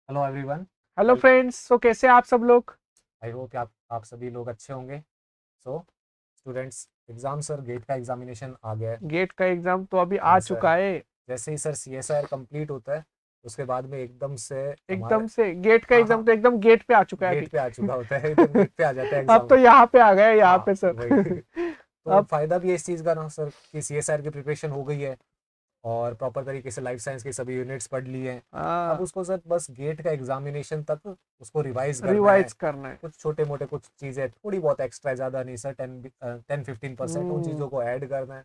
Hello everyone. Hello friends. तो कैसे हैं आप सब लोग? आई होप आप सभी लोग अच्छे होंगे। So students, exam sir, GATE का एग्जामिनेशन आ गया है। गेट का एग्जाम तो अभी आ हाँ सर। चुका है। जैसे ही सर CSIR कंप्लीट होता है उसके बाद में एकदम से हमारे, एकदम से गेट का हाँ एग्जाम हाँ, तो एकदम गेट पे आ चुका है गेट अभी। पे आ चुका होता है, एकदम गेट पे आ जाता है अब एग्जाम। तो यहाँ पे आ गए, यहाँ हाँ पे सर। वही। तो अब फायदा भी है इस चीज़ का ना सर कि CSIR की प्रिपरेशन हो गई है और प्रॉपर तरीके से लाइफ साइंस के सभी यूनिट्स पढ़ लिए हैं। अब हाँ, उसको सर बस गेट का एग्जामिनेशन तक उसको रिवाइज करना है। रिवाइज करना है। कुछ छोटे मोटे कुछ चीज़ें थोड़ी बहुत एक्स्ट्रा, ज़्यादा नहीं सर, 10-15% उन हम्म। चीज़ों को ऐड करना है।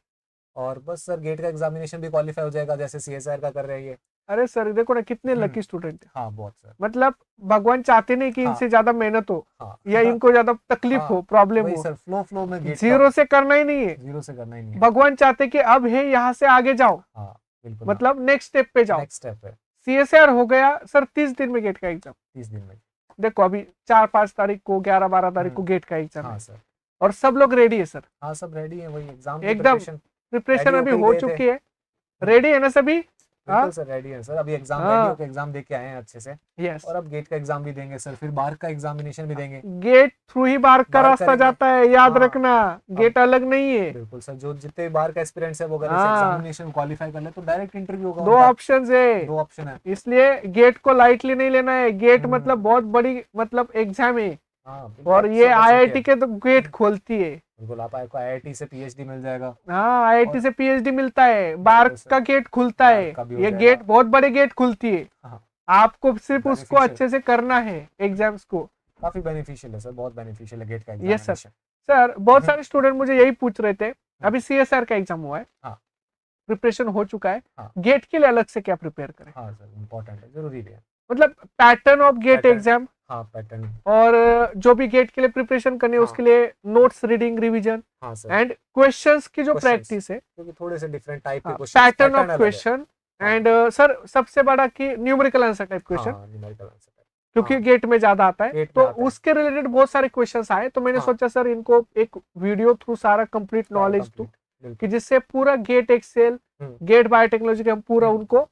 और बस सर गेट का एग्जामिनेशन भी क्वालिफाई हो जाएगा जैसे CSIR का कर रहे हैं ये। अरे सर देखो ना, कितने हम्म। लकी स्टूडेंट है। हाँ बहुत सर। मतलब भगवान चाहते नहीं कि हाँ इनसे ज्यादा मेहनत हो हाँ या इनको ज्यादा तकलीफ हो, हाँ प्रॉब्लम वही हो। सर, फ्लो फ्लो में गेट का जीरो से करना ही नहीं है। जीरो से करना ही नहीं है। भगवान चाहते कि अब है, यहाँ से आगे जाओ, हाँ बिल्कुल। हाँ मतलब नेक्स्ट स्टेप पे जाओ। नेक्स्ट स्टेप है। सीएसआर हो गया सर 30 दिन में गेट का एग्जाम। 30 दिन में। देखो अभी 4-5 तारीख को, 11-12 तारीख को हम्म। गेट का एग्जाम हाँ है सर। और सब लोग रेडी है सर। हाँ सब रेडी है, वही एग्जाम की एकदम प्रिपरेशन। प्रिपरेशन रेडी अभी होके ही हो गए थे। चुकी है। रेडी है ना सभी? हाँ बिल्कुल सर रेडी है सर, अभी एग्जाम रेडी हाँ। होकर एग्जाम दे के आए हैं अच्छे से। यस। और अब गेट का एग्जाम भी देंगे सर, फिर बाहर का एग्जामिनेशन भी देंगे। गेट थ्रू ही बाहर का बाहर रास्ता करेंगे। जाता है, याद हाँ। रखना। अब गेट अलग नहीं है। बिल्कुल सर, जो जितने बाहर का एक्सपीरियंस है वो अगर इस हाँ, एग्जामिनेशन क्वालिफाई कर ले तो डायरेक्ट इंटरव्यू होगा दो उनका। ऑप्शंस है। 2 ऑप्शन है। इसलिए गेट को लाइटली नहीं लेना है। गेट मतलब हम्म। बहुत बड़ी मतलब एग्जाम है। हाँ और इम्पैक्ट ये सर बच्चों के है। आईआईटी के तो गेट खोलती है। बिल्कुल, आपको IIT से PhD मिल जाएगा। हाँ, आईआईटी और से पीएचडी मिलता है, बार बिल्कुल सर, का गेट खुलता बाहर है। का भी हो ये जाएगा। गेट बहुत बड़े गेट खुलती है। हाँ आपको सिर्फ उसको बेनिफिशियल। अच्छे से करना है एग्जाम्स को। काफी बेनिफिशियल है सर, बहुत बेनिफिशियल है गेट का यस सर। एग्जामिनेशन। सर बहुत सारे स्टूडेंट मुझे यही पूछ रहे थे। हम्म। अभी सीएसआर का एग्जाम हुआ है, हाँ प्रिपरेशन हो चुका है। हाँ गेट के लिए अलग से क्या प्रिपेयर करें? हाँ सर, इम्पोर्टेंट है, जरूरी भी है। मतलब pattern of GATE pattern. Exam हाँ पैटर्न। और जो भी गेट के लिए प्रिपरेशन करनी है हाँ उसके लिए नोट्स रीडिंग, रिवीजन हाँ सर। एंड क्वेश्चंस की जो क्वेश्चंस, प्रैक्टिस है। क्योंकि थोड़े से डिफरेंट टाइप के हाँ, क्वेश्चंस, पैटर्न ऑफ पैटर्न अलग है। क्वेश्चन हाँ एंड सर सबसे बड़ा कि न्यूमेरिकल आंसर टाइप हाँ क्वेश्चन, हाँ न्यूमेरिकल आंसर। क्योंकि हाँ गेट में ज्यादा आता है। गेट में तो आता है। उसके रिलेटेड बहुत सारे क्वेश्चंस आए, तो मैंने हाँ सोचा सर इनको एक वीडियो थ्रू सारा कंप्लीट सारा नॉलेज दूं कंप्लीट। कि बिल्कुल। जिससे पूरा गेट एक्सेल, हम्म। गेट बायोटेक्नोलॉजी का हम पूरा हम्म। उनको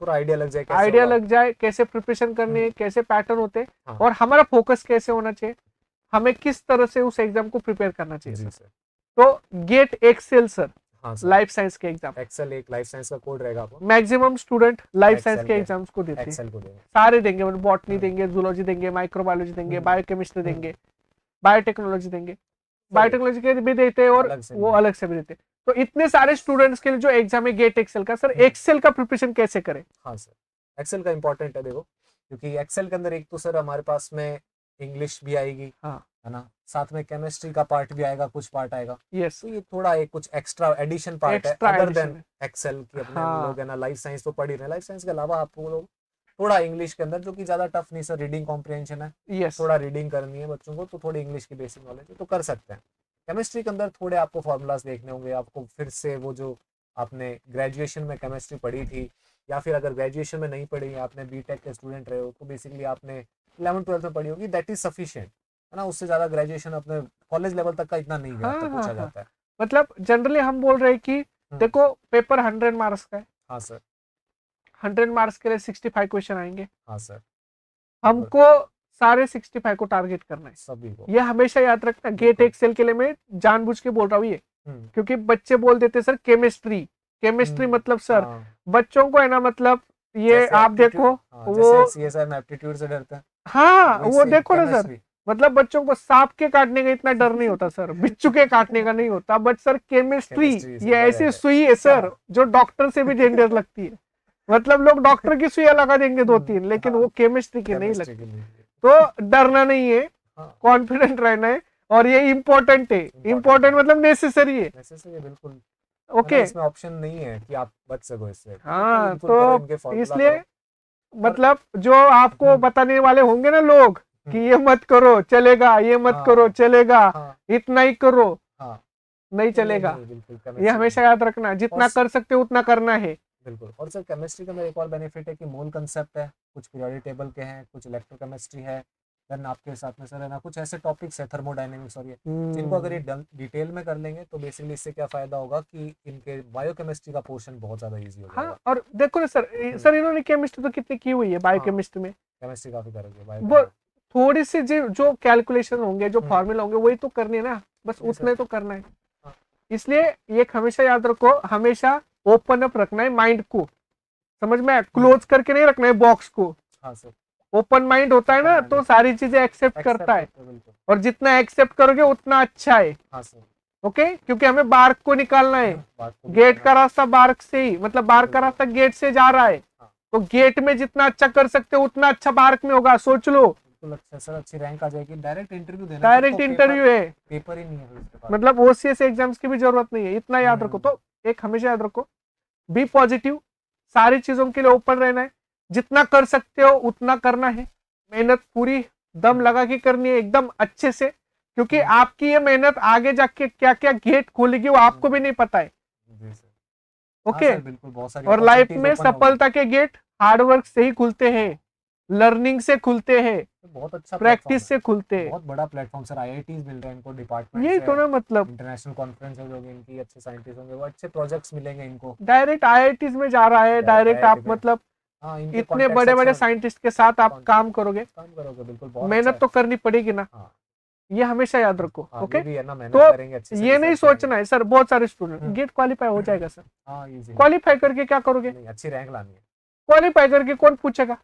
पूरा आइडिया लग जाए कैसे आइडिया होगा। लग जाए, कैसे प्रिपरेशन करनी हम्म। है, कैसे पैटर्न होते हैं हाँ और हमारा फोकस कैसे होना चाहिए, हमें किस तरह से उस एग्जाम को प्रिपेयर करना चाहिए जी सर। सर। तो गेट एक्सेल सर, हाँ सर। लाइफ साइंस के एग्जाम, एक्सेल एक लाइफ साइंस का कोड रहेगा आपको। Maximum student life science XL के के, एग्जाम्स को देते हैं। एक्सेल को देंगे। सारे देंगे, मतलब बॉटनी हम्म। देंगे, जूलॉजी देंगे, माइक्रोबायोलॉजी देंगे, हम्म। बायोकेमिस्ट्री हम्म। देंगे, बायोटेक्नोलॉजी देंगे। सर बायोटेक्नोलॉजी के भी देते हैं और अलग से वो भी है। अलग से भी देते हैं। तो इतने सारे स्टूडेंट्स के लिए जो एग्जाम है गेट एक्सेल का, सर हम्म। एक्सेल का प्रिपरेशन कैसे करें? हाँ सर, एक्सेल का इंपॉर्टेंट है देखो, क्योंकि एक्सेल के अंदर एक तो सर हमारे पास में इंग्लिश भी आएगी, हाँ। है ना, साथ में केमिस्ट्री का पार्ट भी आएगा, कुछ पार्ट आएगा। यस। तो ये थोड़ा एक कुछ एक्स्ट्रा एडिशन पार्ट है एक्स्ट्रा अदर एडिशन देन है। एक्सेल की। अपने हम हाँ। लोग है ना लाइफ साइंस तो पढ़ ही रहे हैं, लाइफ साइंस के अलावा आप लोग थोड़ा इंग्लिश के अंदर, जो कि ज़्यादा टफ नहीं सर, रीडिंग कॉम्प्रिहेंशन है, यस। थोड़ा रीडिंग करनी है बच्चों को, तो थोड़ी इंग्लिश की बेसिक नॉलेज है तो कर सकते हैं। केमिस्ट्री के अंदर थोड़े आपको फार्मूलाज देखने होंगे, आपको फिर से वो जो आपने ग्रेजुएशन में केमिस्ट्री पढ़ी थी, या फिर अगर ग्रेजुएशन में नहीं पढ़ी, आपने बीटेक के स्टूडेंट रहे हो तो बेसिकली आपने 11th-12th में पढ़ी होगी, दैट इज सफिशिएंट, है ना। उससे ज़्यादा ग्रेजुएशन अपने कॉलेज लेवल तक का इतना नहीं हाँ आता, हाँ पूछा हाँ। जाता है। मतलब जनरली हम बोल रहे हैं कि देखो पेपर 100 मार्क्स का है। हाँ सर। 100 मार्क्स के लिए 65 क्वेश्चन आएंगे। हाँ सर। बिल्कुल। हमको सारे 65 को टारगेट करना है। सभी को। ये हमेशा याद रखना। गेट बिल्कुल। एक्सेल के लिए मैं जानबूझ के बोल रहा हूँ ये, हम्म। क्योंकि बच्चे बोल देते सर केमिस्ट्री, केमिस्ट्री मतलब सर हाँ बच्चों को है ना, मतलब ये जैसे आप एप्टीट्यूड, देखो हाँ जैसे वो। CSI में एप्टीट्यूड से डरते हैं, हाँ वो वैसे देखो ना सर, केमिस्ट्री। मतलब बच्चों को सांप के काटने का इतना डर नहीं होता सर, बिच्छू के काटने का नहीं होता, बट सर केमिस्ट्री केमिस्ट्री से ये डर ऐसी रहता है। सुई है सर हाँ। जो डॉक्टर से भी डेंजर लगती है। मतलब लोग डॉक्टर की सुइयां लगा देंगे 2-3, लेकिन हाँ वो केमिस्ट्री की नहीं केमिस्ट्री के लगती। लिए। तो डरना नहीं है, हाँ कॉन्फिडेंट रहना है। और ये इंपॉर्टेंट है, इंपॉर्टेंट मतलब नेसेसरी है। नेसेसरी बिल्कुल, है ना, ओके। इसमें ऑप्शन नहीं है कि आप बच सको इससे, तो हाँ बिल्कुल करो, तो इनके फॉर्मूला इसलिए करो। और मतलब जो आपको बताने वाले होंगे ना लोग कि हम्म, ये मत करो चलेगा, ये मत करो हाँ चलेगा, हाँ इतना ही करो, हाँ। नहीं नहीं चलेगा। नहीं बिल्कुल ये केमिस्ट्री हमेशा में। याद रखना, और जितना कर सकते हो उतना करना है। बिल्कुल, और सर केमिस्ट्री का मेरा एक और बेनिफिट है कि मोल कंसेप्ट है, कुछ पीरियोडिक टेबल के हैं, कुछ इलेक्ट्रोकेमिस्ट्री है, देन आपके साथ में सर है ना कुछ ऐसे टॉपिक्स है थर्मोडायनेमिक्स और ये जिनको अगर ये डिटेल में कर लेंगे तो बेसिकली इससे क्या फायदा होगा कि इनके बायोकेमिस्ट्री का पोर्शन बहुत ज्यादा इजी हो हाँ, जाएगा। और देखो ना सर इन्होंने केमिस्ट्री तो कितनी की हुई है बायोकेमिस्ट्री में, केमिस्ट्री काफी करोगे वो बायो थोड़ी सी जो कैलकुलेशन होंगे, जो हम्म। फॉर्मूला होंगे, वही तो करनी है ना, बस नहीं उतने सर। तो करना है। हाँ। इसलिए ये हमेशा याद रखो, हमेशा ओपन अप रखना है माइंड को, समझ में, क्लोज करके नहीं रखना है बॉक्स को। हाँ सर। ओपन माइंड होता है Open ना, mind तो है। सारी चीजें एक्सेप्ट Accept करता है, करते हो, बिल्कुल। और जितना एक्सेप्ट करोगे उतना अच्छा है। हाँ सर। ओके, क्योंकि हमें बार्क को निकालना है, बात को गेट का निकालना रास्ता बार्क से ही, मतलब बार्क का बिल्कुल। रास्ता गेट से जा रहा है, हाँ। तो गेट में जितना अच्छा कर सकते हो उतना अच्छा बार्क में होगा, सोच लो। बिल्कुल अच्छा सर, अच्छी रैंक आ जाएगी। डायरेक्ट इंटरव्यू देना डायरेक्ट इंटरव्यू है, पेपर ही नहीं है फिर उसके बाद। मतलब ओसीएस एग्जाम्स की भी जरूरत नहीं है, इतना याद रखो। तो एक हमेशा याद रखो, बी पॉजिटिव, सारी चीजों के लिए ओपन रहना है, जितना कर सकते हो उतना करना है, मेहनत पूरी दम लगा के करनी है, एकदम अच्छे से, क्योंकि आपकी ये मेहनत आगे जाके क्या क्या गेट खोलेगी वो आपको भी नहीं पता है। जी सर। ओके, हाँ सर, बिल्कुल बहुत सारी और लाइफ opportunities में open होगी। सफलता के गेट हार्डवर्क से ही खुलते हैं, लर्निंग से खुलते हैं, बहुत अच्छा प्रैक्टिस से खुलते हैं। बहुत बड़ा प्लेटफॉर्म सर, आईआईटीज मिल रहे हैं इनको, डिपार्टमेंट यही तो ना, मतलब इंटरनेशनल कॉन्फ्रेंस होगी इनकी, अच्छे साइंटिस्ट होंगे, वो अच्छे प्रोजेक्ट्स मिलेंगे इनको। डायरेक्ट आईआईटीज में जा रहा है, डायरेक्ट आप IIT में। मतलब हाँ, इनके इतने contacts बड़े बड़े अच्छा साइंटिस्ट के साथ आप काम करोगे, काम करोगे, बिल्कुल बहुत मेहनत अच्छा तो करनी पड़ेगी ना, हाँ। ये हमेशा याद रखो। हाँ, ओके, ये भी है ना, मेहनत तो करेंगे अच्छे से, ये नहीं research करेंगे। सोचना है सर, बहुत सारे स्टूडेंट हम्म। गेट क्वालिफाई हो जाएगा सर, हाँ, easy। क्वालिफाई करके क्या करोगे, नहीं, अच्छी रैंक लानी है। क्वालिफाई करके कौन पूछेगा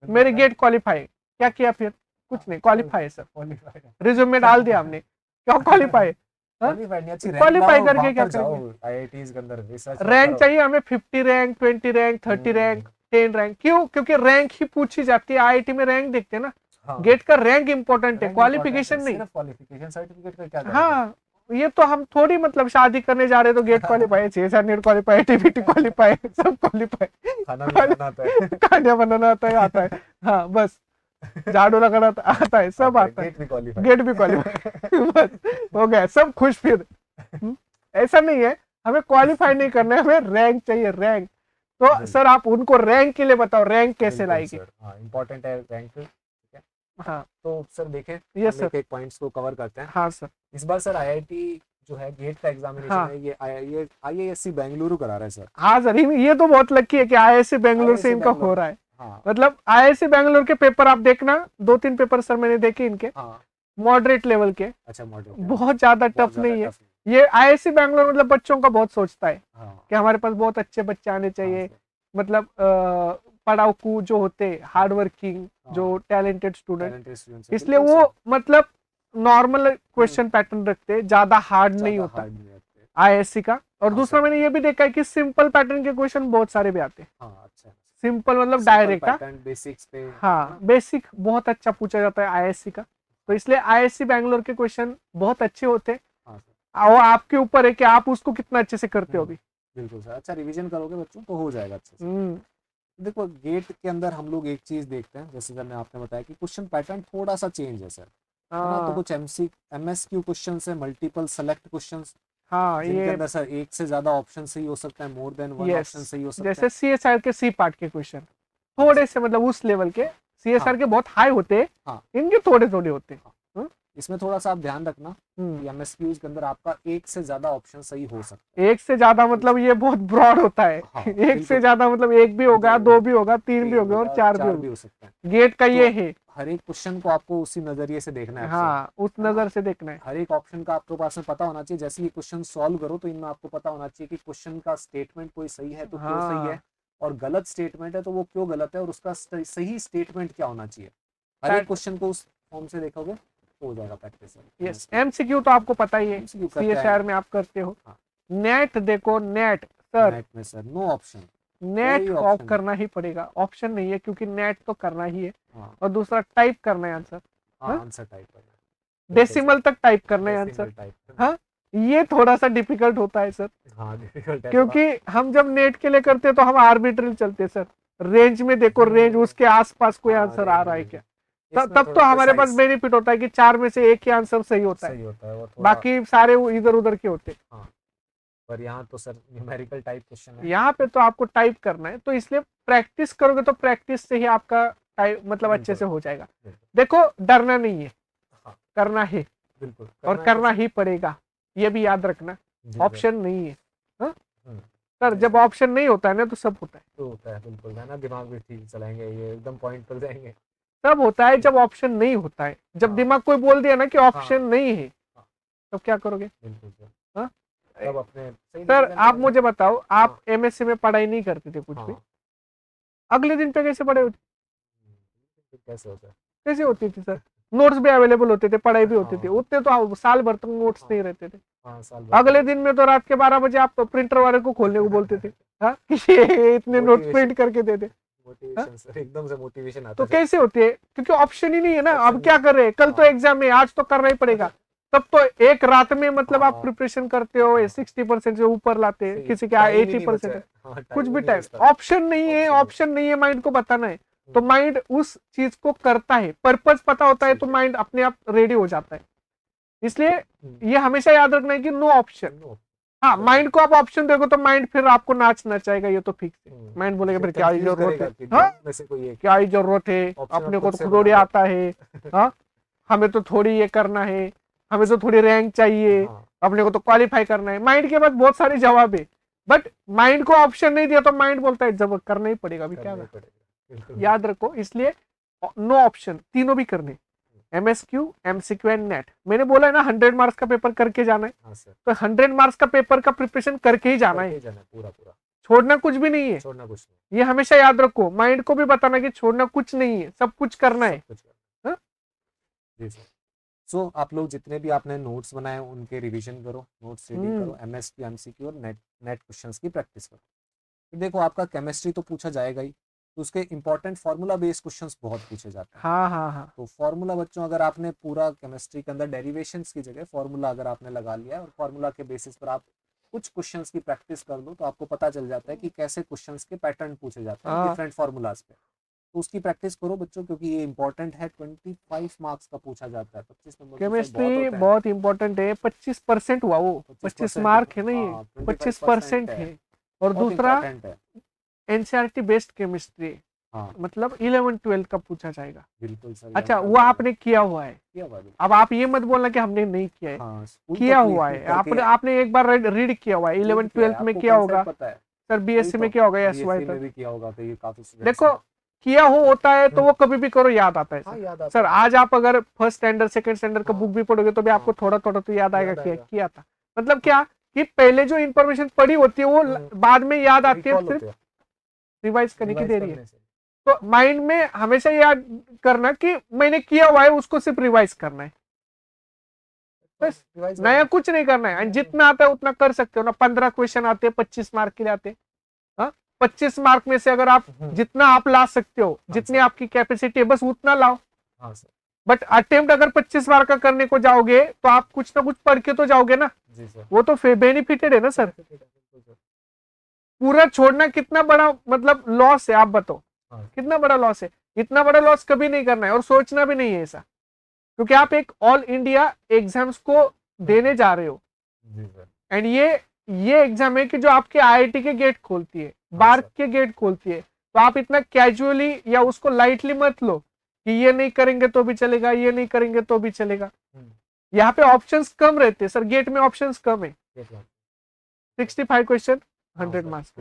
मेरे बिल्कुल, गेट क्वालिफाई क्या किया, फिर कुछ नहीं, क्वालिफाई है सर, qualified है। रिज्यूमे डाल दिया हमने, क्या क्वालिफाई, Qualified नहीं, अच्छी रैंक क्वालिफाई लाओ, करके वहाँ क्या पर जाओ करेंगे, आईआईटीज के अंदर रिसर्च रैंक चाहिए हमें 50 रैंक, 20 रैंक, 30 रैंक, 10 रैंक, क्यों, क्योंकि रैंक ही पूछी जाती है, आईआईटी में रैंक देखते हैं ना, हाँ, गेट का रैंक इंपॉर्टेंट है, rank क्वालिफिकेशन important है, नहीं। सिर्फ क्वालिफिकेशन, सर्टिफिकेट का क्या करोगे? हाँ, ये तो हम थोड़ी मतलब शादी करने जा रहे तो GATE qualify, CSR NET qualify, TBT qualify, सब क्वालिफाई, खाना भी बनाना आता है। खाना बनाना आता है, हाँ बस, झाड़ू लगाना आता है, सब आता है, गेट भी क्वालिफाई। गेट भी क्वालिफाई, बस हो गया, सब खुश फिर। ऐसा नहीं है, हमें क्वालिफाई नहीं करना है, हमें रैंक चाहिए, रैंक। तो सर आप उनको रैंक के लिए बताओ, रैंक कैसे लाएगी। हाँ, इम्पोर्टेंट है रैंक। हाँ, तो सर देखें, यस हम सर, एक पॉइंट्स को कवर करते हैं। हाँ सर, इस बार सर आईआईटी जो है गेट का एग्जामिनेशन हाँ। है, ये आईआईएससी बेंगलुरु करा रहा है सर। हाँ सर, ये तो बहुत लकी है कि आईआईएससी बेंगलुरु से IISc इनका बेंगलुरु। हो रहा है, हाँ मतलब आईआईएससी बेंगलुरु के पेपर आप देखना, 2-3 पेपर सर मैंने देखे इनके, हाँ। मॉडरेट लेवल के, अच्छा, मॉडल बहुत ज्यादा टफ नहीं है। ये आईआईएससी बेंगलुरु मतलब बच्चों का बहुत सोचता है कि हमारे पास बहुत अच्छे बच्चे आने चाहिए, मतलब पढ़ाकू जो होते, हार्ड वर्किंग, जो टैलेंटेड स्टूडेंट, इसलिए वो मतलब नॉर्मल क्वेश्चन पैटर्न रखते, ज्यादा हार्ड नहीं होता आईआईएससी का। और दूसरा मैंने ये भी देखा है कि सिंपल पैटर्न के क्वेश्चन बहुत सारे भी आते हैं, सिंपल मतलब डायरेक्ट, बेसिक्स पे, हाँ बेसिक बहुत अच्छा पूछा जाता है आईआईएससी का, तो इसलिए आईआईएससी बेंगलोर के क्वेश्चन बहुत अच्छे होते हैं, और आपके ऊपर है कि आप उसको कितना अच्छे से करते हो अभी। बिल्कुल सर, अच्छा रिवीजन करोगे बच्चों तो हो जाएगा अच्छे से। देखो गेट के अंदर हम लोग एक चीज देखते हैं, जैसे मैंने आपने बताया कि क्वेश्चन पैटर्न थोड़ा सा चेंज है सर, है ना, तो कुछ एमएसक्यू क्वेश्चन है, मल्टीपल सेलेक्ट क्वेश्चंस, हाँ, जिनके ये अंदर सर एक से ज्यादा ऑप्शन सही हो सकता है, मोर देन वन ऑप्शन सही हो सकता है। जैसे सीएसआर के सी पार्ट के क्वेश्चन थोड़े से मतलब उस लेवल के, सीएसआर के बहुत हाई होते हैं, इनके थोड़े थोड़े होते हैं। इसमें थोड़ा सा आप ध्यान रखना कि एमएसक्यूज के अंदर आपका एक से ज्यादा ऑप्शन सही हो सकता है। एक से ज्यादा मतलब ये बहुत ब्रॉड होता है, एक से ज्यादा मतलब एक भी होगा, दो भी होगा, तीन भी होगा और चार भी हो सकता है। गेट का ये है, हर एक क्वेश्चन को आपको उसी नजरिए से देखना है। हाँ, उस नजर से देखना है। हर एक ऑप्शन का आपके पास में पता होना चाहिए, जैसे ये क्वेश्चन सॉल्व करो तो इनमें आपको पता होना चाहिए कि क्वेश्चन का स्टेटमेंट कोई सही है तो क्यों सही है, और गलत स्टेटमेंट है तो वो क्यों गलत है, और उसका सही स्टेटमेंट क्या होना चाहिए। हर एक क्वेश्चन को उस फॉर्म से देखोगे तो हो जाएगा प्रैक्टिस। यस, एमसीक्यू तो आपको पता ही है, सीएसआर में आप करते हो। नेट देखो, नेट सर, नेट में sir no option, net off करना ही पड़ेगा, ऑप्शन नहीं है, क्योंकि नेट तो करना ही है। और दूसरा टाइप करना है आंसर, आंसर टाइप करना, डेसिमल तक टाइप करना है आंसर। हाँ, ये थोड़ा सा डिफिकल्ट होता है सर, डिफिकल्ट है, क्योंकि हम जब नेट के लिए करते हैं तो हम आर्बिट्ररी चलते हैं सर, रेंज में देखो, रेंज उसके आसपास कोई आंसर आ रहा है क्या, तब तो हमारे पास बेनिफिट होता है कि 4 में से एक ही आंसर सही होता है, बाकी सारे इधर उधर के होते हैं। पर यहाँ तो सर न्यूमेरिकल टाइप क्वेश्चन है, यहाँ पे तो आपको टाइप करना है, तो इसलिए प्रैक्टिस करोगे तो प्रैक्टिस से ही आपका मतलब अच्छे से हो जाएगा। देखो डरना नहीं है, करना है, बिल्कुल, और करना ही पड़ेगा, ये भी याद रखना, ऑप्शन नहीं है। सर जब ऑप्शन नहीं होता है ना तो सब होता है, तो होता है, बिल्कुल है ना, दिमाग भी ठीक चलाएंगे, ये एकदम पॉइंट पर जाएंगे। सब होता है जब ऑप्शन नहीं होता है, जब दिमाग कोई बोल दिया ना कि ऑप्शन नहीं है, तब क्या करोगे? बिल्कुल सर, हाँ? तब अपने सर आप मुझे बताओ, आप एमएससी में पढ़ाई नहीं करते थे कुछ भी, अगले दिन पे कैसे पढ़े होते? कैसे होता है? कैसे होती थी सर? नोट्स भी अवेलेबल होते थे, पढ़ाई भी होती थी, उतने तो साल भर तक नोट्स नहीं रहते थे। अगले दिन में तो रात के 12 बजे आप प्रिंटर वाले को खोलने को बोलते थे, हाँ कि इतने नोट्स प्रिंट करके दे दे। मोटिवेशन सर, एकदम से मोटिवेशन आता तो कैसे होती है? क्योंकि ऑप्शन ही नहीं है ना। अब क्या कर रहे हैं, कल तो एग्जाम है, आज तो करना ही पड़ेगा, तब तो एक रात में मतलब आप प्रिपरेशन करते हो, 60% से ऊपर लाते हैं, किसी के 80%, कुछ भी टाइम। ऑप्शन नहीं है, ऑप्शन नहीं है, माइंड को बताना है तो माइंड उस चीज को करता है, पर्पस पता होता है तो माइंड अपने आप रेडी हो जाता है। इसलिए ये हमेशा याद रखना है कि नो ऑप्शन। हाँ, माइंड को आप ऑप्शन देखो तो माइंड फिर आपको नाचना चाहेगा, ये तो फिक्स है। माइंड बोलेगा फिर क्या ही जरूरत है, हाँ क्या ही जरूरत है, अपने को तो थोड़ी आता है, हाँ हमें तो थोड़ी ये करना है, हमें तो थोड़ी रैंक चाहिए, अपने को तो क्वालिफाई करना है। माइंड के पास बहुत सारे जवाब है, बट माइंड को ऑप्शन नहीं दिया तो माइंड बोलता है जब करना ही पड़ेगा, अभी क्या याद रखो। इसलिए नो ऑप्शन, तीनों भी करने, एमएसक्यू, एमसीक्यू एंड नेट। मैंने बोला है ना 100 मार्क्स का पेपर करके जाना है, तो 100 मार्क्स का पेपर का प्रिपरेशन करके ही जाना है, पूरा छोड़ना कुछ भी नहीं है, छोड़ना कुछ नहीं। ये हमेशा याद रखो, माइंड को भी बताना कि छोड़ना कुछ नहीं है, सब कुछ करना है। जी सर। सो आप लोग जितने भी आपने नोट्स बनाए उनके रिवीजन करो, नोट्स रीडिंग करो, एमएसक्यू, एमसीक्यू और नेट क्वेश्चंस की प्रैक्टिस करो। तो देखो आपका केमिस्ट्री तो पूछा जाएगा ही, तो उसके इंपॉर्टेंट फार्मूला बेस्ड क्वेश्चंस बहुत पूछे जाते हैं। हाँ। तो फार्मूला बच्चों, अगर आपने पूरा केमिस्ट्री के अंदर डेरिवेशंस की जगह फार्मूला अगर आपने लगा लिया और फार्मूला के बेसिस पर आप कुछ क्वेश्चंस की प्रैक्टिस कर लो, तो आपको पता चल जाता है कि कैसे क्वेश्चंस के पैटर्न पूछे जाते हैं डिफरेंट फार्मूलाज पे। तो उसकी प्रैक्टिस करो बच्चों, क्योंकि ये इंपॉर्टेंट है। 25 मार्क्स का पूछा जाता है, 25 नंबर केमिस्ट्री बहुत इंपॉर्टेंट है। 25% हुआ वो, 25 मार्क है ना, ये 25% है। और दूसरा एनसीईआरटी बेस्ड केमिस्ट्री, मतलब 11-12 का पूछा जाएगा। बिल्कुल सर। अच्छा, वो आपने किया हुआ है, अब आप ये मत बोलना कि हमने नहीं किया है। किया हुआ है आपने एक बार रीड किया हुआ है, 11-12 में किया होगा सर, बीएससी में किया होगा, एसवाई में किया होगा। तो ये काफी देखो किया होता है तो वो कभी भी करो, याद आता है सर। आज आप अगर फर्स्ट स्टैंडर्ड सेकंड स्टैंडर्ड का बुक भी पढ़ोगे तो भी आपको थोड़ा थोड़ा तो याद आएगा किया था। मतलब क्या कि पहले जो इन्फॉर्मेशन पढ़ी होती है वो बाद में याद आती है, सिर्फ रिवाइज करने की देरी है। तो माइंड में हमेशा याद करना कि मैंने किया हुआ है, उसको सिर्फ रिवाइज करना है, बस नया कुछ नहीं करना है। जितना आता है उतना कर सकते हो ना। 15 क्वेश्चन आते हैं, 25 मार्क के लिए आते हैं। 25 मार्क में से अगर आप जितना आप ला सकते हो, जितनी आपकी कैपेसिटी है, बस उतना लाओ। बट अटेम्प्ट अगर 25 मार्क का करने को जाओगे तो आप कुछ ना कुछ पढ़ के तो जाओगे ना, वो तो बेनिफिटेड है ना सर। पूरा छोड़ना कितना बड़ा मतलब लॉस है, आप बताओ कितना बड़ा लॉस है। इतना बड़ा लॉस कभी नहीं करना है और सोचना भी नहीं है ऐसा, क्योंकि आप एक ऑल इंडिया एग्जाम्स को देने जा रहे हो। एंड ये एग्जाम है कि जो आपके आईआईटी के गेट खोलती है, बार के गेट खोलती है। तो आप इतना कैजुअली या उसको लाइटली मत लो कि ये नहीं करेंगे तो भी चलेगा, ये नहीं करेंगे तो भी चलेगा। यहाँ पे ऑप्शंस कम रहते हैं सर, गेट में ऑप्शंस कम है। 65 क्वेश्चन 100 मार्क्स।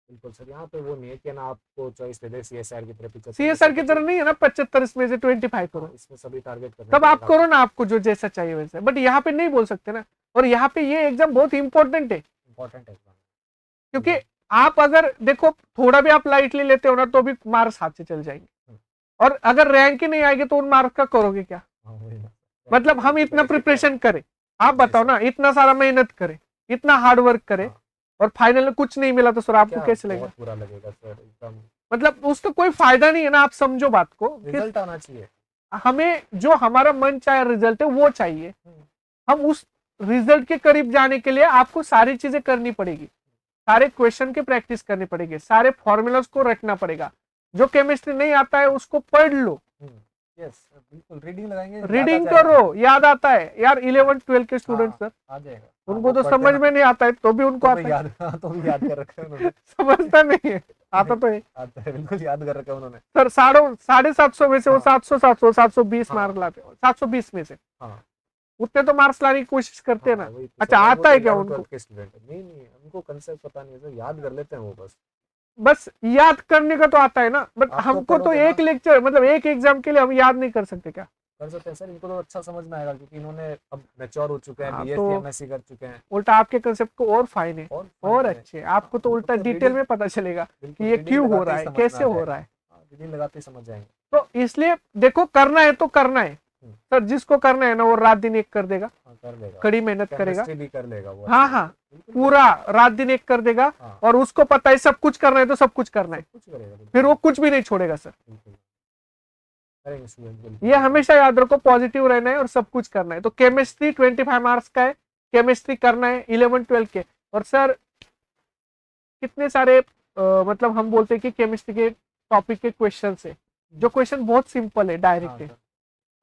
बिल्कुल सर, यहाँ पे वो नहीं है कि ना आपको चॉइस दे दे सीएसआर की तरफ, सीएसआर की तरह नहीं है ना 75 में से 25 करो, इसमें सभी टारगेट करना, तब आप करो ना आपको जो जैसा चाहिए वैसा। बट यहाँ पे नहीं बोल सकते ना। और यहाँ पे ये एग्जाम बहुत इंपॉर्टेंट है, क्योंकि आप अगर देखो थोड़ा भी आप लाइटली लेते हो ना तो भी मार्क्स हाथ से चल जाएंगे। और अगर रैंक ही नहीं आएगी तो उन मार्क्स का करोगे क्या? मतलब हम इतना प्रिपरेशन करें, आप बताओ ना, इतना सारा मेहनत करें, इतना हार्ड वर्क करें और फाइनल में कुछ नहीं मिला तो सर आपको कैसे लगेगा? बुरा लगेगा सर एकदम। मतलब उसका कोई फायदा नहीं है ना। आप समझो बात को, रिजल्ट आना चाहिए। हमें जो हमारा मन चाहे रिजल्ट है वो चाहिए। हम उस रिजल्ट के करीब जाने के लिए आपको सारी चीजें करनी पड़ेगी, सारे क्वेश्चन की प्रैक्टिस करनी पड़ेगी, सारे फॉर्मूलाज को रटना पड़ेगा। जो केमिस्ट्री नहीं आता है उसको पढ़ लो, बिल्कुल रीडिंग लगाएंगे, रीडिंग करो, याद आता है यार। 11-12 के स्टूडेंट सर आ जाएगा, उनको तो समझ में नहीं आता है तो भी उनको आता है, तो भी याद कर रखा है उन्होंने। समझता नहीं है, आता तो है। आता है, बिल्कुल याद कर रखा है उन्होंने। सर 750 में से वो हाँ। 720 हाँ। मार्क लाते हैं, 720 में से हाँ उतने तो मार्क्स लाने की कोशिश करते हैं हाँ, ना। वही तो अच्छा, सर, और वो आता तो है क्या 11 उनको? 12 के स्टूडेंट है। नहीं नहीं, उनको कंसेप्ट पता नहीं है सर, याद कर लेते हैं वो बस। बस याद करने का तो आता है ना, बट आप तो हमको तो पढ़ोगे ना, एक लेक्चर मतलब एक एग्जाम के लिए हम याद नहीं कर सकते क्या? कर सकते हैं सर, इनको तो अच्छा समझ में आएगा क्योंकि इन्होंने अब मैच्योर हो चुके हैं, हाँ, बीएससी तो एमएससी कर चुके हैं। उल्टा आपके कंसेप्ट को और फाइन है, और और फाइन है। अच्छे, आपको तो उनको उल्टा तो डिटेल रीडिंग, में पता चलेगा कि बिल्कुल ये रीडिंग क्यों हो लगाते रहा ही है, समझ में कैसे आ हो जाएगा। रहा है। रीडिंग लगाते ही समझ जाएंगे। तो इसलिए देखो, करना है तो करना है हम्म, सर, जिसको करना है ना वो रात दिन एक कर देगा, हाँ कर लेगा, कड़ी मेहनत करेगा। केमिस्ट्री भी कर लेगा वो हाँ अच्छे हाँ, से, बिल्कुल कर पूरा सकता रात दिन एक कर देगा, है। हाँ, और उसको पता है सब कुछ करना है तो सब कुछ करना है, सब कुछ करेगा, फिर बिल्कुल वो कुछ भी नहीं छोड़ेगा सर। बिल्कुल करेंगे स्टूडेंट, बिल्कुल ये बिल्कुल। हमेशा याद रखो, पॉजिटिव रहना है और सब कुछ करना है। तो केमिस्ट्री 25 मार्क्स का है, केमिस्ट्री करना है 11-12 के। और सर कितने सारे मतलब हम बोलते हैं कि केमिस्ट्री के टॉपिक के क्वेश्चन है, जो क्वेश्चन बहुत सिंपल है, हाँ डायरेक्ट है, सर,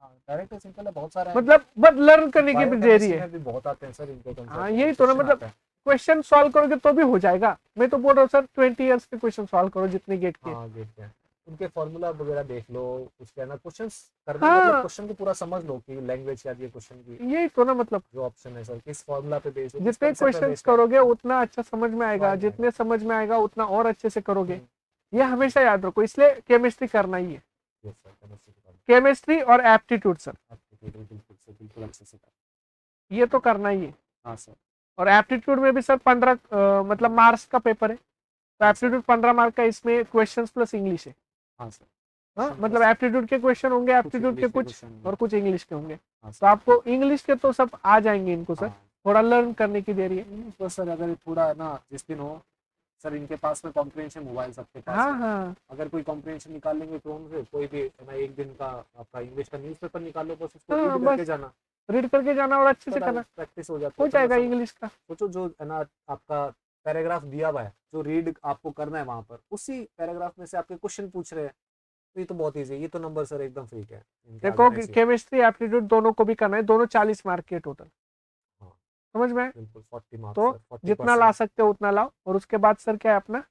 हाँ डायरेक्ट सिंपल है, बहुत सारे हैं। मतलब बस लर्न करने की भी देरी बायोकेमिस्ट्री है। में भी बहुत आते हैं सर इनके हाँ, कंसेप्ट, यही तो ना, क्वेश्चन मतलब आता है। क्वेश्चन सॉल्व करोगे तो भी हो जाएगा। मैं तो बोल रहा हूँ सर 20 ईयर्स के क्वेश्चन सॉल्व करो जितने गेट के। हाँ देखते हैं, उनके फॉर्मूला वगैरह देख लो, उसके अंदर क्वेश्चंस करना, मतलब हाँ, क्वेश्चन को पूरा समझ लो कि लैंग्वेज क्या है क्वेश्चन की, यही तो ना, मतलब जो ऑप्शन है सर किस फॉर्मूला पे बेस्ड है, किस जितने कंसेप्ट पे क्वेश्चंस बेस्ड है। करोगे उतना अच्छा समझ में आएगा, समझ में जितने आएगा। समझ में आएगा उतना और अच्छे से करोगे। हम्म, ये हमेशा याद रखो, इसलिए केमिस्ट्री करना ही है, यस सर, केमिस्ट्री के बारे केमिस्ट्री और एप्टीट्यूड सर, में बिल्कुल बिल्कुल सर, बिल्कुल अच्छे से ये तो करना ही है। हाँ सर। और एप्टीट्यूड में भी सर 15 मतलब मार्क्स का पेपर है, तो हाँ सर। एप्टीट्यूड 15 मार्क का, इसमें क्वेश्चंस प्लस इंग्लिश है। हाँ सर। हाँ, क्वेश्चन मतलब प्लस एप्टीट्यूड के क्वेश्चन होंगे, कुछ एप्टीट्यूड के इंग्लिश के कुछ, क्वेश्चन और होंगे। कुछ इंग्लिश के होंगे। हाँ तो सर। आपको इंग्लिश के तो सब आ जाएंगे इनको सर, हाँ थोड़ा लर्न करने की देरी है। इंग्लिश बस सर, अगर थोड़ा ना जिस दिन हो सर, इनके पास में कॉम्प्रिहेंशन मोबाइल सबके पास हाँ है, हाँ, अगर कोई कॉम्प्रिहेंशन निकाल लेंगे क्रोम से, कोई भी है ना, एक दिन का आपका इंग्लिश का न्यूज़पेपर निकालो, बस उसको हाँ, रीड करके बस जाना, रीड करके जाना और अच्छे से करना, प्रैक्टिस हो जाती हो है तो जाएगा मतलब इंग्लिश का। सोचो जो है ना आपका पैराग्राफ दिया हुआ है, जो रीड आपको करना है वहां पर, उसी पैराग्राफ में से आपके क्वेश्चन पूछ रहे हैं, तो ये तो बहुत ईजी है, ये तो नंबर सर एकदम फ्री है, इनके आ देखो, जाने चाहिए। केमिस्ट्री एप्टीट्यूड दोनों को भी करना है, दोनों 40 मार्क के टोटल, हाँ समझ में आए? बिल्कुल, 40 मार्क्स तो सर, जितना ला 40%। सकते हो उतना लाओ। और उसके बाद सर क्या है अपना,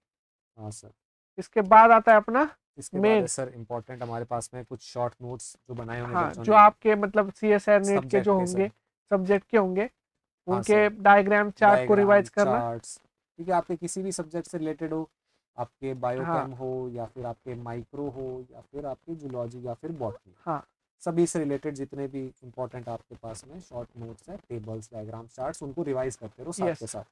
हाँ सर। इसके बाद आता है अपना इसके बाद है मेन। सर इम्पोर्टेंट हमारे पास में कुछ शॉर्ट नोट्स जो बनाए होंगे हाँ, बच्चों जो ने, आपके मतलब CSR नेट के सब्जेक्ट जो के होंगे, सर। सब्जेक्ट के होंगे, हाँ उनके सर, डायग्राम चार्ट को डायग्राम रिवाइज करना। चार्ट्स, ठीक है, आपके किसी भी सब्जेक्ट से रिलेटेड हो, आपके हाँ बायोकेम हो या फिर आपके माइक्रो हो या फिर आपकी जूलॉजी या फिर बॉटनी, हाँ, सभी से रिलेटेड जितने भी इंपॉर्टेंट आपके पास में शॉर्ट नोट्स हैं, टेबल्स डायग्राम चार्ट्स, उनको रिवाइज करते रहो साथ के यस। साथ।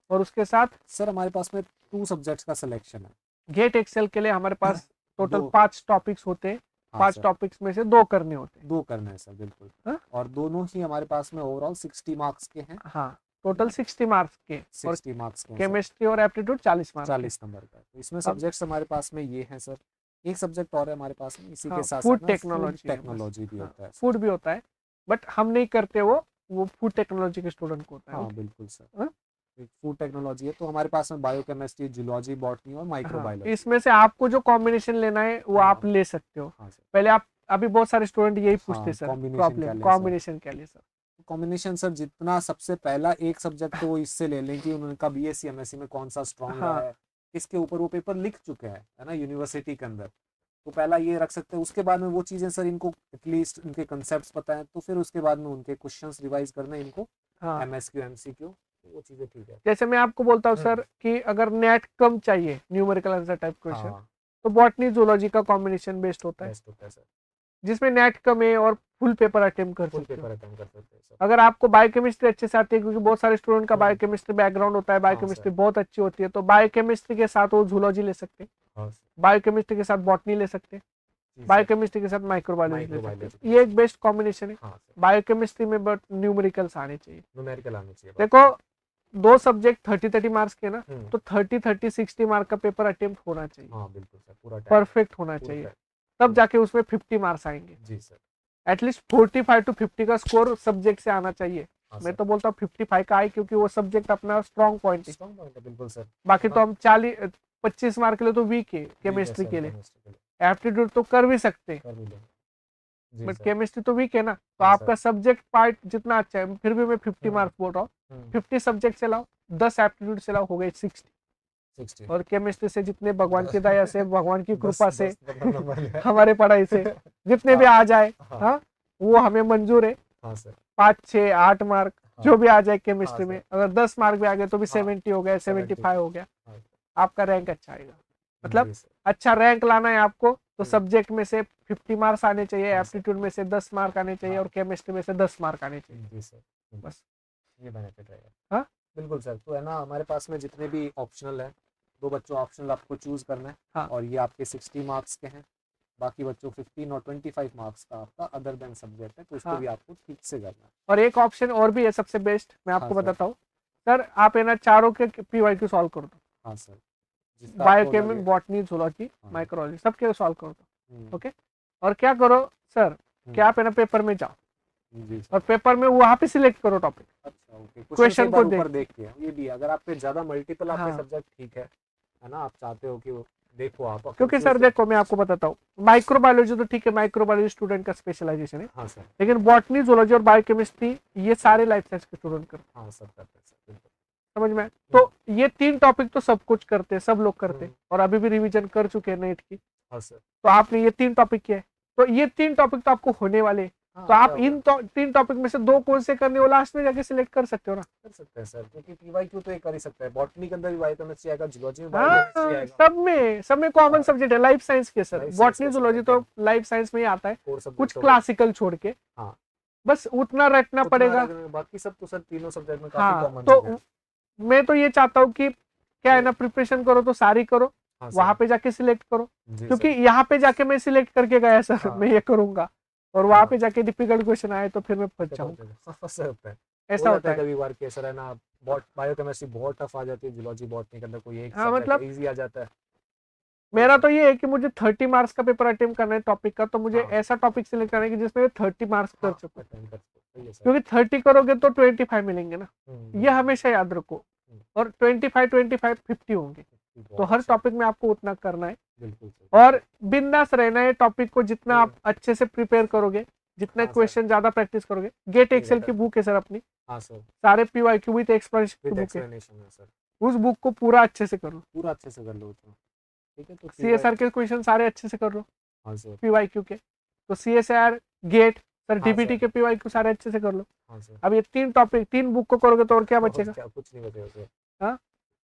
और उसके साथ सर हमारे पास में 2 सब्जेक्ट्स का सिलेक्शन है। गेट एक्सेल के लिए हमारे पास टोटल 2। 5 टॉपिक्स होते हैं, हाँ 5 सर, टॉपिक्स में से 2 करने होते हैं। 2 करने हैं सर, बिल्कुल। हाँ? और दोनों ही हमारे पास में ओवरऑल 60 मार्क्स के हैं। हाँ, टोटल 60 मार्क्स के, और 60 मार्क्स के हैं सर, केमिस्ट्री और एप्टीट्यूड 40 मार्क्स के। 40 नंबर का। तो इसमें अब सब्जेक्ट्स हमारे पास में ये हैं सर, एक सब्जेक्ट और है हमारे पास में, इसी हाँ, के साथ फूड साथ में फूड टेक्नोलॉजी है बस। टेक्नोलॉजी भी हाँ, होता है सर। फूड भी होता है, बट हम नहीं करते वो फूड टेक्नोलॉजी के स्टूडेंट को होता है। हाँ ओके? बिल्कुल सर, हाँ? एक फूड टेक्नोलॉजी है, तो हमारे पास में बायोकेमिस्ट्री, जूलॉजी, बॉटनी और हाँ, माइक्रोबायोलॉजी। इसमें से आपको जो कॉम्बिनेशन लेना है वो हाँ आप ले सकते हो। हाँ सर। पहले आप, अभी बहुत सारे स्टूडेंट यही पूछते हाँ सर, कॉम्बिनेशन क्या प्रॉब्लम लें सर, कॉम्बिनेशन क्या ले सर। कॉम्बिनेशन सर जितना सबसे पहला एक सब्जेक्ट तो वो इससे ले लें कि उनका बीएससी एमएससी में कौन सा स्ट्रांग रहा हाँ है, किसके ऊपर वो पेपर लिख चुके हैं, है ना, यूनिवर्सिटी के अंदर, तो पहला ये रख सकते हैं। उसके बाद में वो चीज़ें सर इनको एटलीस्ट उनके कंसेप्ट पता है, तो फिर उसके बाद में उनके क्वेश्चंस रिवाइज करने इनको, हाँ, एमएसक्यू एमसीक्यू, तो वो चीज़ें ठीक है। जैसे मैं आपको बोलता हूँ सर कि अगर नेट कम चाहिए, न्यूमेरिकल आंसर टाइप क्वेश्चन, हाँ तो बॉटनी जूलॉजी का कॉम्बिनेशन बेस्ट होता है, बेस्ट होता है सर, जिसमें नेट कम है और फुल पेपर अटेम्प्ट कर फुल सकते हो। पेपर अटेम्प्ट कर सकते हैं सर। अगर आपको बायोकेमिस्ट्री अच्छे से आती है, क्योंकि बहुत सारे स्टूडेंट का हम्म, बायोकेमिस्ट्री बैकग्राउंड होता है, हाँ बायोकेमिस्ट्री सर, बहुत अच्छी होती है, तो बायोकेमिस्ट्री के साथ वो जूलॉजी ले सकते हैं, हाँ सर, बायोकेमिस्ट्री के साथ बॉटनी ले सकते हैं, जी सर, बायोकेमिस्ट्री के साथ माइक्रोबायोलॉजी ले सकते माइक्रोबायोलॉजी, हैं। ये एक बेस्ट कॉम्बिनेशन है हाँ सर, बायोकेमिस्ट्री में, बट न्यूमेरिकल्स आने चाहिए। न्यूमेरिकल आनी चाहिए। देखो, 2 सब्जेक्ट 30-30 मार्क्स के ना, हम्म, तो 30-30-60 मार्क का पेपर अटेम्प्ट होना चाहिए, हाँ बिल्कुल सर, पूरा टाइम, परफेक्ट होना पूरा चाहिए, टाइम, तब जाके उसमें 50 मार्क्स आएंगे। जी सर, एटलीस्ट 45-50 का स्कोर सब्जेक्ट से आना चाहिए। हाँ मैं सर, तो बोलता हूँ 55 का आए, क्योंकि वो सब्जेक्ट अपना स्ट्रॉन्ग पॉइंट है। स्ट्रॉन्ग पॉइंट है, बिल्कुल सर। बाकी तो हम 25 मार्क के लिए तो वीक है केमिस्ट्री के लिए, केमिस्ट्री के लिए एप्टीट्यूड तो कर भी सकते हैं, कर भी लेंगे, जी बट सर, केमिस्ट्री तो वीक है ना। तो हाँ आपका सर, सब्जेक्ट पार्ट जितना अच्छा है, फिर भी मैं 50 हम्म, मार्क्स बोल रहा हूँ, हम्म, 50 सब्जेक्ट से लाओ, 10 एप्टीट्यूड से लाओ, हो गए 60। 60 और केमिस्ट्री से जितने भगवान की दया से, भगवान की कृपा से, 10 हमारे पढ़ाई से जितने भी आ जाए, हाँ हाँ वो हमें मंजूर है। हाँ सर 5, 6, 8 मार्क हाँ जो भी आ जाए हाँ केमिस्ट्री में, सर अगर 10 मार्क भी आ गए तो भी हाँ 70 हो गया, 70 75 हो गया, हाँ आपका रैंक अच्छा आएगा। मतलब जी सर अच्छा रैंक लाना है आपको तो हम्म, सब्जेक्ट में से 50 मार्क्स आने चाहिए, हाँ सर एप्टीट्यूड में से 10 मार्क आने चाहिए, हाँ और केमिस्ट्री में से 10 मार्क आने चाहिए, जी सर बस। ये बेनिफिट रहेगा। हाँ बिल्कुल सर, तो है ना हमारे पास में जितने भी ऑप्शनल है, 2 बच्चों ऑप्शनल आपको चूज करना है, हाँ और ये आपके 60 मार्क्स के हैं, बाकी बच्चों 15 और 25 मार्क्स का आपका अदर देन सब्जेक्ट है, तो उसको हाँ। भी आपको ठीक से करना है। और एक ऑप्शन और भी है सबसे बेस्ट, मैं हाँ आपको सर बताता हूँ सर, आप है ना चारों के PYQ सॉल्व कर दो, हाँ सर जिसका आपको बायोकेमिक, लगे। बॉटनी, जूलॉजी, हाँ माइक्रोलॉजी, सबके सॉल्व कर दो। हम्म, ओके, और क्या करो सर, कि हम्म, आप है ना पेपर में जाओ, जी और सर पेपर में वहां पे सिलेक्ट करो टॉपिक, अच्छा ओके, क्वेश्चन क्वेश्चन एक को बार ऊपर देख। देख के ये भी है, अगर आप पे ज्यादा मल्टीपल आपके हाँ सब्जेक्ट ठीक है ना, आप चाहते हो कि वो देखो आप फिर क्योंकि उसमें सर से। देखो मैं आपको बताता हूँ, माइक्रोबायोलॉजी तो ठीक है, माइक्रोबायोलॉजी स्टूडेंट का स्पेशलाइजेशन है, हाँ सर लेकिन बॉटनी, जूलॉजी और बायोकेमिस्ट्री ये सारे लाइफ साइंस के स्टूडेंट करते हाँ सब करते हैं सर बिल्कुल। हैं, समझ में आया? तो ये 3 टॉपिक तो सब कुछ करते हैं, सब लोग करते हैं, हम्म, और अभी भी रिवीजन कर चुके हैं नेट की। हाँ सर तो आपने ये 3 टॉपिक किए, तो ये 3 टॉपिक तो आपको होने वाले हैं। हाँ तो क्या आप हो गया, 3 टॉपिक में से 2 कौन से करने हो, लास्ट में जाके सिलेक्ट कर सकते हो ना। कर सकते हैं सर, क्योंकि पीवाईक्यू तो एक कर ही सकता है, बॉटनी के अंदर भी बायोकेमिस्ट्री आएगा, जूलॉजी में हाँ बायोकेमिस्ट्री आएगा, सब में कॉमन और सब्जेक्ट है, लाइफ साइंस के सर, लाइफ साइंस बॉटनी के जूलॉजी सब्जेक्ट तो है, लाइफ साइंस में ही आता है, कोर कुछ सब्जेक्ट हो गए। क्लासिकल छोड़ के, हाँ बस उतना रटना उतना पड़ेगा। बाकी सब तो सर तीनों सब्जेक्ट में काफी हाँ कॉमन चीज है। तो मैं तो ये चाहता हूँ कि क्या है ना, प्रिपरेशन करो तो सारी करो, हाँ वहां सर पे जाके सिलेक्ट करो, जी क्योंकि सर यहाँ पे जाके मैं सिलेक्ट करके गया सर, हाँ मैं ये करूंगा, और वहां हाँ पे जाके डिफिकल्ट क्वेश्चन आए तो फिर मैं फंस तो बहुत जाऊंगा, हाँ, सर होता है, हो ऐसा जाता होता है है। कभी बार कि सर है ना, बॉट बायोकेमिस्ट्री बहुत टफ आ जाती है, जूलॉजी बॉटनी के अंदर कोई एक हाँ सब्जेक्ट मतलब इजी आ जाता है, वही मेरा सर। तो ये है कि मुझे 30 मार्क्स का पेपर अटेम्प्ट करना है टॉपिक का, तो मुझे हाँ ऐसा टॉपिक सिलेक्ट करना है कि जिसमें 30 मार्क्स कर हाँ सकूं, अटेंड कर सकते हैं, सही है सर। क्योंकि 30 करोगे तो 25 मिलेंगे ना, ये बिल्कुल हमेशा याद रखो, हम्म, और 25 50 होंगे, तो बहुत हर अच्छा टॉपिक में आपको उतना करना है, बिल्कुल सर और बिंदास रहना है। टॉपिक को जितना हम्म, आप अच्छे से प्रिपेयर करोगे, जितना हाँ सर क्वेश्चन ज्यादा प्रैक्टिस करोगे, गेट ठीक एक्सेल है की बुक है सर अपनी, हाँ सर सारे PYQ विद एक्सप्लेनेशन की विद बुक है, एक्सप्लेनेशन है सर, उस बुक को पूरा अच्छे से करो, पूरा अच्छे से कर लो तो ठीक है, तो पीवाई CSR के क्वेश्चन सारे अच्छे से कर लो, हाँ सर PYQ के, तो CSR, गेट, सर हाँ DBT सर के PYQ सारे अच्छे से कर लो। हाँ सर अब ये 3 टॉपिक 3 बुक को करोगे तो और क्या और बचेगा, क्या कुछ नहीं बचेगा सर, हाँ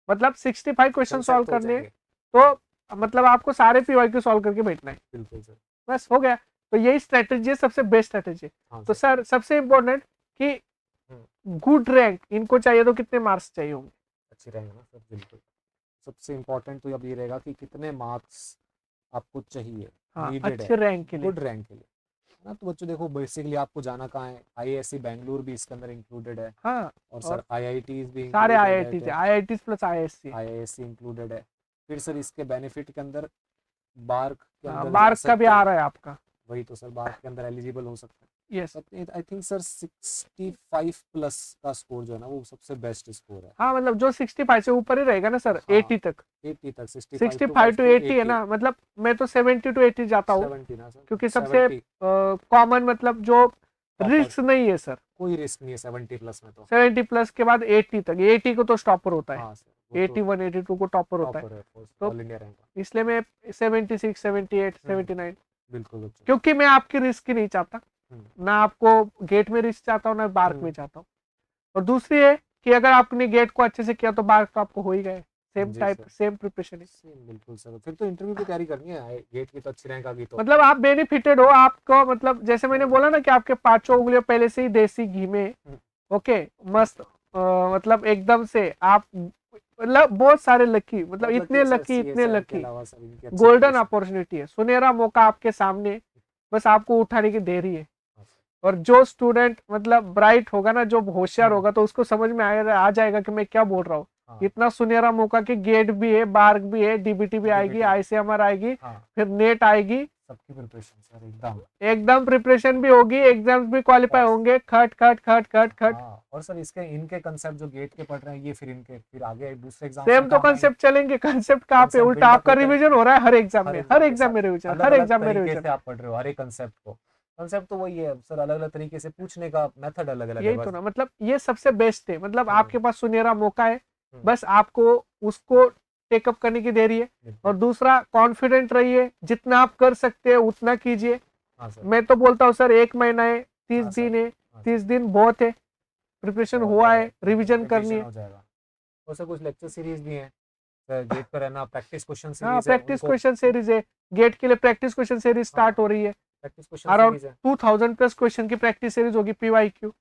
मतलब 65 क्वेश्चन सॉल्व कंसेप्ट हो करने हैं, जाएंगे तो मतलब आपको सारे PYQ सॉल्व करके बैठना है, बिल्कुल सर बस हो गया। तो यही स्ट्रेटेजी है, सबसे बेस्ट स्ट्रेटेजी। हाँ तो सर सर सबसे इम्पोर्टेंट कि हम्म, गुड रैंक इनको चाहिए, तो कितने मार्क्स चाहिए होंगे। अच्छी रहेंगे ना सर बिल्कुल, सबसे इम्पोर्टेंट तो अब ये रहेगा कि कितने मार्क्स आपको चाहिए, हाँ नीडेड है अच्छे रैंक के लिए। गुड रैंक के लिए, है ना। तो बच्चों देखो बेसिकली आपको जाना कहाँ है, आईआईएससी बेंगलुरु भी इसके अंदर इंक्लूडेड है, हाँ और और सर आईआईटीज भी सारे इंक्लूडेड IIT है, IIT plus ISC, IISc included है, फिर सर इसके बेनिफिट के अंदर बार्क के हाँ अंदर जा मार्क का भी सकते आ हैं, रहा है आपका, वही तो सर बार्क के अंदर एलिजिबल हो सकते हैं। Yes. I think sir 65 plus का स्कोर जो है ना वो सबसे बेस्ट स्कोर है, हाँ मतलब जो 65 से ऊपर ही रहेगा ना सर, हाँ 80 तक, 80 तक 65 टू 80 है ना, मतलब मैं तो 70 टू 80 जाता हूँ, 70 ना सर, क्योंकि सबसे 70 कॉमन मतलब जो टॉपर, रिस्क नहीं है सर, कोई रिस्क नहीं है 70 प्लस में तो, 70 प्लस के बाद 80 तक, 80 को तो स्टॉपर होता है, हाँ सर वो तो 81 82 को टॉपर होता है, टॉपर है तो ऑल इंडिया रैंक, इसलिए मैं 76 78 79, बिल्कुल बच्चों क्योंकि मैं आपकी रिस्क ही नहीं चाहता, ना आपको गेट में रिस्क चाहता हूँ ना बार्क में चाहता हूँ। और दूसरी है कि अगर आपने गेट को अच्छे से किया तो बार्क तो आपको हो ही गए, सेम जी टाइप सर सेम प्रिपरेशन है, सेम बिल्कुल सर, फिर तो इंटरव्यू की तैयारी करनी है, गेट की तो अच्छी रैंक आ गई तो, मतलब आप बेनिफिटेड हो, आपको मतलब जैसे मैंने बोला ना कि आपके 5 उंगलियों पहले से ही देसी घी में, ओके मस्त, मतलब एकदम से आप मतलब बहुत सारे लकी, मतलब बहुत इतने है सर, लकी इतने CSR के लकी, अलावा सर इनकी अच्छी गोल्डन प्रिपरेशन, अपॉर्चुनिटी है, सुनहरा मौका आपके सामने, बस आपको उठाने की देरी है। हाँ सर, और जो स्टूडेंट मतलब ब्राइट होगा ना, जो होशियार हम्म, होगा, तो उसको समझ में आ जाएगा कि मैं क्या बोल रहा हूँ, हाँ इतना सुनहरा मौका कि गेट भी है, बार्क भी है, DBT भी आएगी, DBT ICMR आएगी, हाँ फिर नेट आएगी, सबकी प्रिपरेशन सर एकदम, एकदम प्रिपरेशन भी होगी, एग्जाम्स भी क्वालिफाई और होंगे, खट खट खट खट खट, हाँ और सर इसके इनके कंसेप्ट जो गेट के पढ़ रहे हैं ये फिर इनके फिर आगे दूसरे एग्जाम्स में सेम तो काम आएंगे, कंसेप्ट चलेंगे, कंसेप्ट कहाँ पे कंसेप्ट उल्टा, बिल्डअप आपका होता है रिवीजन हो रहा है हर एग्जाम हर में, एग्जाम हर के एग्जाम साथ, में रिवीजन, अलग हर अलग एग्जाम में तरीके रिवीजन, से आप पढ़ रहे हो हर एक कंसेप्ट को, कंसेप्ट तो वही है सर, अलग अलग तरीके से पूछने का मेथड अलग अलग है यही तो बस, ना, मतलब ये सबसे बेस्ट है, मतलब आपके पास सुनहरा मौका है, हम्म, बस आपको उसको टेकअप करने की देरी है। और दूसरा, कॉन्फिडेंट रहिए, जितना आप कर सकते हैं उतना कीजिए। मैं तो बोलता हूँ सर 1 महीना है, 30 दिन है, 30 दिन बहुत है, प्रिपरेशन हुआ है, रिवीजन करनी है। और सर कुछ लेक्चर सीरीज भी हैं गेट पर, है ना, प्रैक्टिस क्वेश्चन सीरीज हाँ, प्रैक्टिस क्वेश्चन सीरीज है, गेट के लिए प्रैक्टिस क्वेश्चन सीरीज स्टार्ट हो रही है। प्रैक्टिस क्वेश्चन अराउंड सीरीज है, 2000 प्लस क्वेश्चन की प्रैक्टिस सीरीज होगी, PYQ,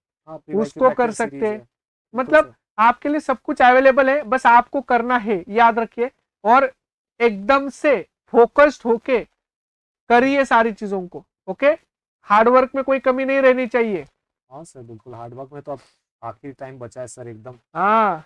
उसको कर सकते हैं। मतलब आपके लिए सब कुछ अवेलेबल है, बस आपको करना है, याद रखिए। और एकदम से फोकस्ड होके करिए सारी चीजों को, ओके। हार्डवर्क में कोई कमी नहीं रहनी चाहिए। हाँ सर बिल्कुल, हार्डवर्क में तो अब आखिरी टाइम बचा है सर एकदम। हाँ,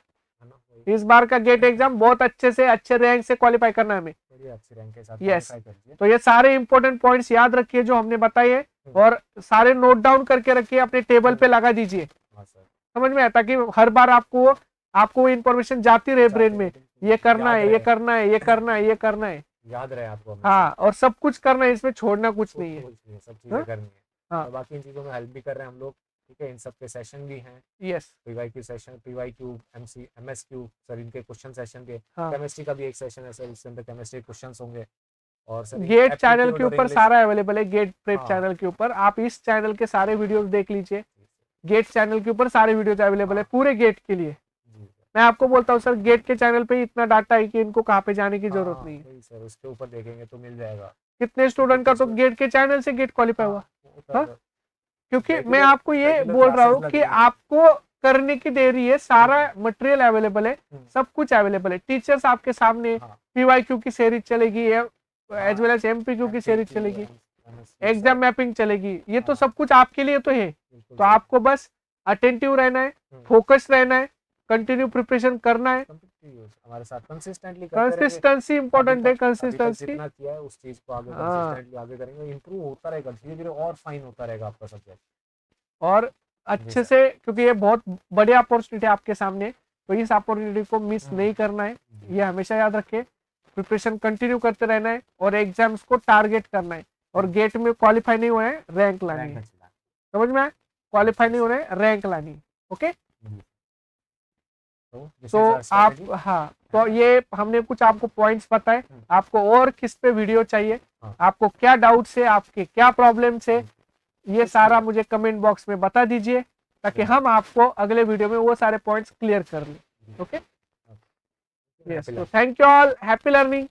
इस बार का गेट एग्जाम बहुत अच्छे से, अच्छे रैंक से क्वालिफाई करना है हमें, अच्छे रैंक के साथ यस। करिए। तो ये सारे इंपॉर्टेंट पॉइंट्स याद रखिए जो हमने बताए, और सारे नोट डाउन करके रखिए, अपने टेबल पे लगा दीजिए, समझ में आया, ताकि हर बार आपको इंफॉर्मेशन जाती रहे ब्रेन में, ये करना है, ये करना है, ये करना है, ये करना है, याद रहे आपको। हाँ, और सब कुछ करना है, इसमें छोड़ना कुछ नहीं है, सब चीजें करनी है। हाँ, तो बाकी इन चीजों में हेल्प भी कर रहे हैं हम लोग, ठीक है। इन सब के सेशन भी हैं, yes, PYQ session, PYQ, MSQ sir, इनके क्वेश्चन सेशन के। हाँ, केमिस्ट्री का भी एक सेशन है सर, इसके अंदर केमिस्ट्री क्वेश्चंस होंगे। और सर गेट चैनल के ऊपर सारा अवेलेबल है, गेट प्रेप हाँ। चैनल के ऊपर आप इस चैनल के सारे वीडियोस देख लीजिए, गेट चैनल के ऊपर सारे वीडियोस अवेलेबल है पूरे गेट के लिए। मैं आपको बोलता हूँ सर, गेट के चैनल पे इतना डाटा है कि इनको कहाँ पे जाने की जरूरत नहीं है सर, उसके ऊपर देखेंगे तो मिल जाएगा। कितने स्टूडेंट का तो गेट के चैनल से गेट क्वालिफाई हुआ, हाँ? क्योंकि मैं आपको ये बोल रहा हूँ कि आपको करने की देरी है, सारा मटेरियल अवेलेबल है, सब कुछ अवेलेबल है, टीचर्स आपके सामने, PYQ की सीरीज चलेगी, एज वेल एज MPQ की सीरीज चलेगी, एग्जाम मैपिंग चलेगी, ये तो सब कुछ आपके लिए तो है। तो आपको बस अटेंटिव रहना है, फोकस रहना है, कंटिन्यू प्रिपरेशन करना है, हमारे साथ कंसिस्टेंसी इंपॉर्टेंट है, कंसिस्टेंसी जितना किया है उस चीज को आगे कंसिस्टेंटली आगे करेंगे, इंप्रूव होता रहेगा धीरे धीरे, और फाइन होता रहेगा आपका सब्जेक्ट, और अच्छे से, क्योंकि ये बहुत बड़ी अपॉर्चुनिटी है आपके सामने, तो इस अपॉर्चुनिटी को मिस नहीं करना है, ये हमेशा याद रखें। प्रिपरेशन कंटिन्यू करते रहना है, और एग्जाम्स को टारगेट करना है, और गेट में क्वालिफाई नहीं हुआ है, रैंक लानी है, समझ में आया? क्वालिफाई नहीं हो रहे, रैंक लानी है, ओके। तो आप, हाँ, तो ये हमने कुछ आपको पॉइंट्स बताए, आपको और किस पे वीडियो चाहिए, आपको क्या डाउट्स है, आपके क्या प्रॉब्लम्स है, ये सारा मुझे कमेंट बॉक्स में बता दीजिए, ताकि हम आपको अगले वीडियो में वो सारे पॉइंट्स क्लियर कर लें, ओके। यस, तो thank you all, happy learning.